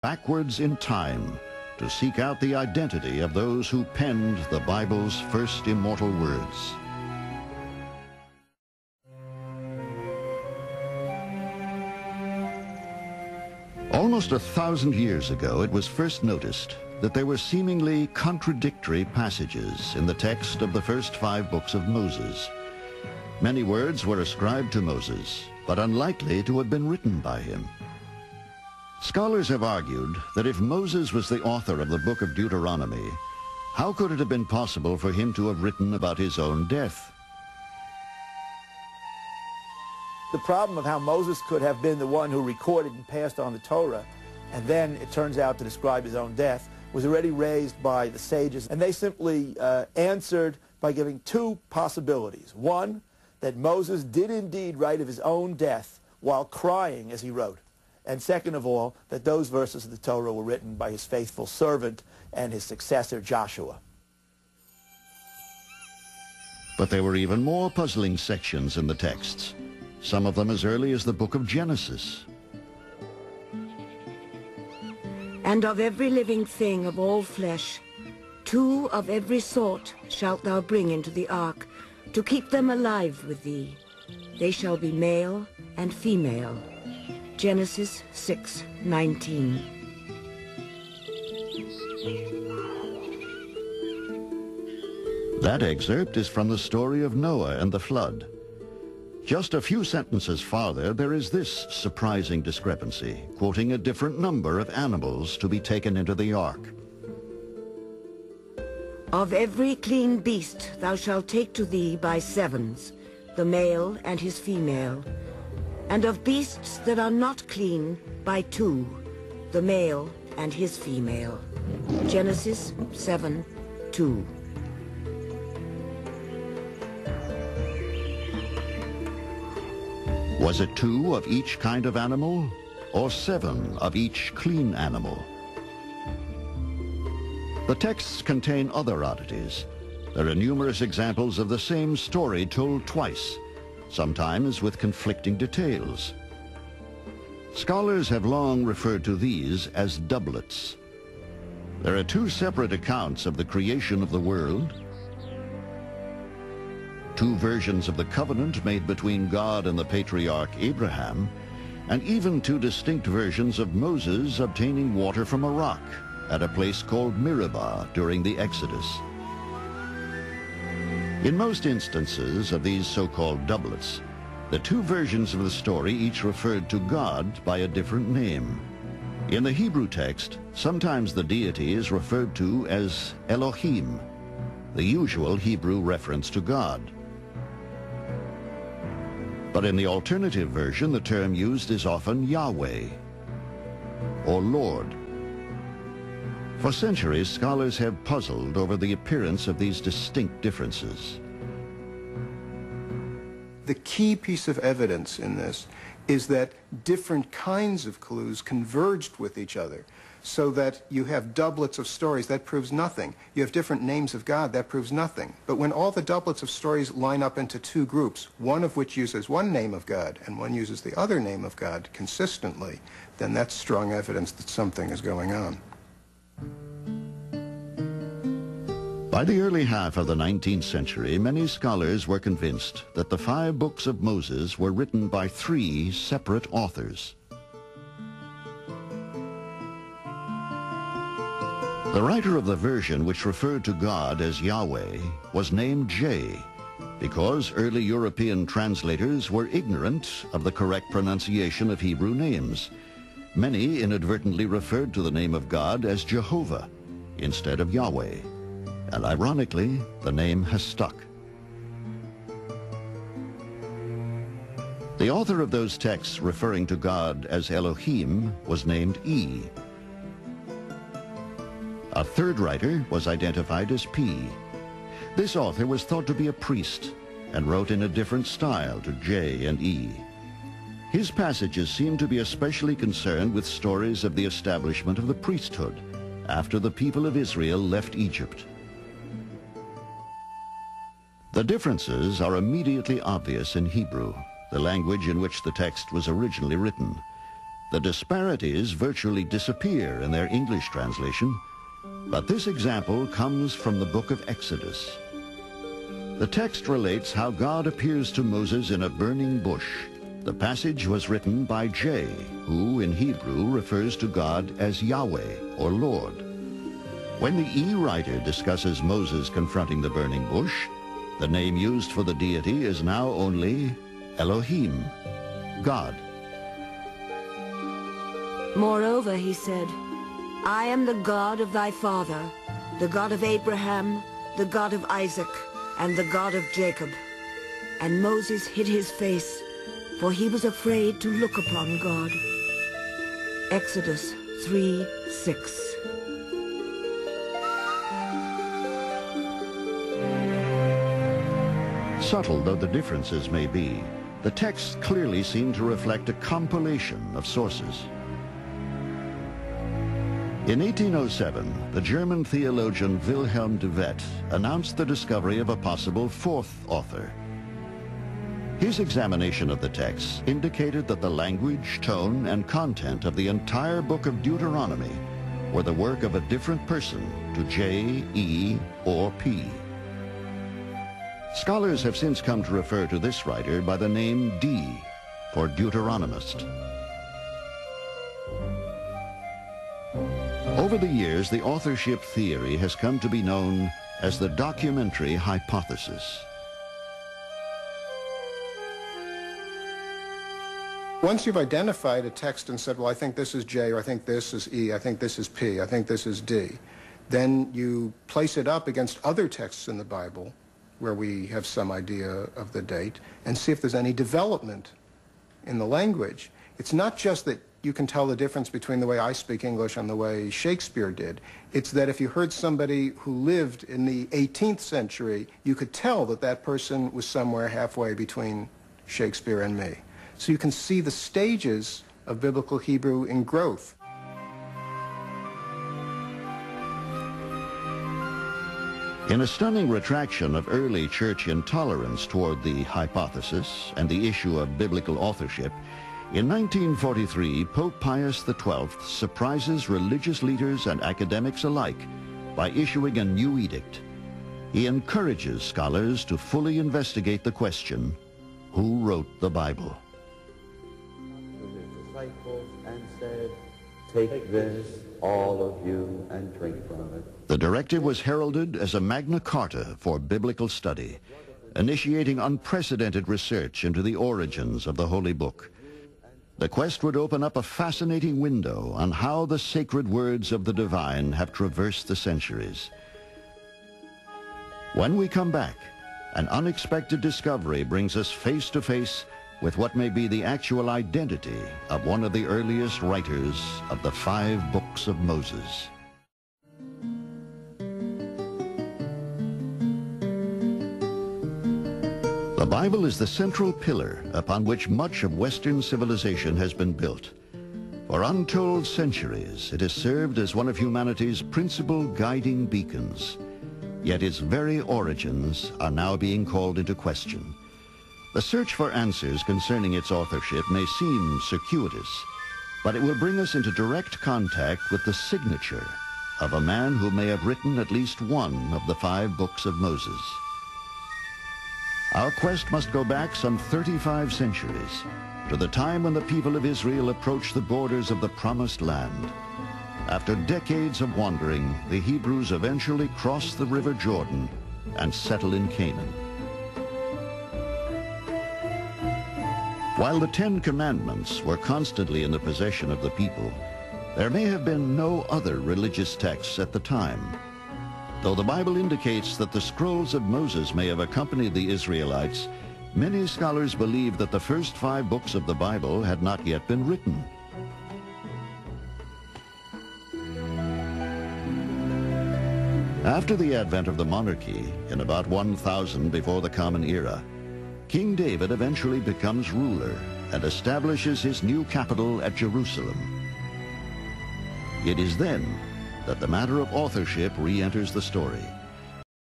backwards in time to seek out the identity of those who penned the Bible's first immortal words. Almost 1,000 years ago, it was first noticed that there were seemingly contradictory passages in the text of the first 5 books of Moses. Many words were ascribed to Moses, but unlikely to have been written by him. Scholars have argued that if Moses was the author of the book of Deuteronomy, how could it have been possible for him to have written about his own death? The problem of how Moses could have been the one who recorded and passed on the Torah, and then it turns out to describe his own death, was already raised by the sages, and they simply answered by giving 2 possibilities. One, that Moses did indeed write of his own death while crying as he wrote. And second of all, that those verses of the Torah were written by his faithful servant and his successor, Joshua. But there were even more puzzling sections in the texts, some of them as early as the book of Genesis. And of every living thing of all flesh, 2 of every sort shalt thou bring into the ark, to keep them alive with thee. They shall be male and female. Genesis 6:19. That excerpt is from the story of Noah and the flood. Just a few sentences farther, there is this surprising discrepancy, quoting a different number of animals to be taken into the ark. Of every clean beast thou shalt take to thee by 7s, the male and his female, and of beasts that are not clean by 2, the male and his female. Genesis 7:2. Was it 2 of each kind of animal, or 7 of each clean animal? The texts contain other oddities. There are numerous examples of the same story told twice, sometimes with conflicting details. Scholars have long referred to these as doublets. There are 2 separate accounts of the creation of the world, 2 versions of the covenant made between God and the patriarch Abraham, and even 2 distinct versions of Moses obtaining water from a rock at a place called Meribah during the Exodus. In most instances of these so-called doublets, the 2 versions of the story each referred to God by a different name. In the Hebrew text, sometimes the deity is referred to as Elohim, the usual Hebrew reference to God. But in the alternative version, the term used is often Yahweh or Lord. For centuries, scholars have puzzled over the appearance of these distinct differences. The key piece of evidence in this is that different kinds of clues converged with each other, so that you have doublets of stories, that proves nothing. You have different names of God, that proves nothing. But when all the doublets of stories line up into 2 groups, one of which uses one name of God and one uses the other name of God consistently, then that's strong evidence that something is going on. By the early half of the 19th century, many scholars were convinced that the 5 books of Moses were written by 3 separate authors. The writer of the version which referred to God as Yahweh was named J, because early European translators were ignorant of the correct pronunciation of Hebrew names. Many inadvertently referred to the name of God as Jehovah instead of Yahweh, and ironically, the name has stuck. The author of those texts referring to God as Elohim was named E. A third writer was identified as P. This author was thought to be a priest and wrote in a different style to J and E. His passages seem to be especially concerned with stories of the establishment of the priesthood after the people of Israel left Egypt. The differences are immediately obvious in Hebrew, the language in which the text was originally written. The disparities virtually disappear in their English translation, but this example comes from the book of Exodus. The text relates how God appears to Moses in a burning bush. The passage was written by J, who in Hebrew refers to God as Yahweh or Lord. When the E writer discusses Moses confronting the burning bush, the name used for the deity is now only Elohim, God. Moreover, he said, I am the God of thy father, the God of Abraham, the God of Isaac, and the God of Jacob. And Moses hid his face, for he was afraid to look upon God. Exodus 3:6. Subtle though the differences may be, the texts clearly seem to reflect a compilation of sources. In 1807, the German theologian Wilhelm de Wet announced the discovery of a possible fourth author. His examination of the text indicated that the language, tone, and content of the entire book of Deuteronomy were the work of a different person to J, E, or P. Scholars have since come to refer to this writer by the name D, for Deuteronomist. Over the years, the authorship theory has come to be known as the documentary hypothesis. Once you've identified a text and said, well, I think this is J, or I think this is E, I think this is P, I think this is D, then you place it up against other texts in the Bible where we have some idea of the date and see if there's any development in the language. It's not just that you can tell the difference between the way I speak English and the way Shakespeare did. It's that if you heard somebody who lived in the 18th century, you could tell that that person was somewhere halfway between Shakespeare and me. So you can see the stages of biblical Hebrew in growth. In a stunning retraction of early church intolerance toward the hypothesis and the issue of biblical authorship, in 1943, Pope Pius XII surprises religious leaders and academics alike by issuing a new edict. He encourages scholars to fully investigate the question, who wrote the Bible? To his disciples and said, take this, all of you, and drink from it. The directive was heralded as a Magna Carta for biblical study, initiating unprecedented research into the origins of the Holy Book. The quest would open up a fascinating window on how the sacred words of the divine have traversed the centuries. When we come back, an unexpected discovery brings us face to face with what may be the actual identity of one of the earliest writers of the 5 books of Moses. The Bible is the central pillar upon which much of Western civilization has been built. For untold centuries, it has served as one of humanity's principal guiding beacons. Yet its very origins are now being called into question. The search for answers concerning its authorship may seem circuitous, but it will bring us into direct contact with the signature of a man who may have written at least one of the 5 books of Moses. Our quest must go back some 35 centuries, to the time when the people of Israel approached the borders of the Promised Land. After decades of wandering, the Hebrews eventually crossed the River Jordan and settled in Canaan. While the 10 Commandments were constantly in the possession of the people, there may have been no other religious texts at the time. Though the Bible indicates that the scrolls of Moses may have accompanied the Israelites, many scholars believe that the first 5 books of the Bible had not yet been written. After the advent of the monarchy, in about 1000 before the Common Era, King David eventually becomes ruler and establishes his new capital at Jerusalem. It is then that the matter of authorship re-enters the story.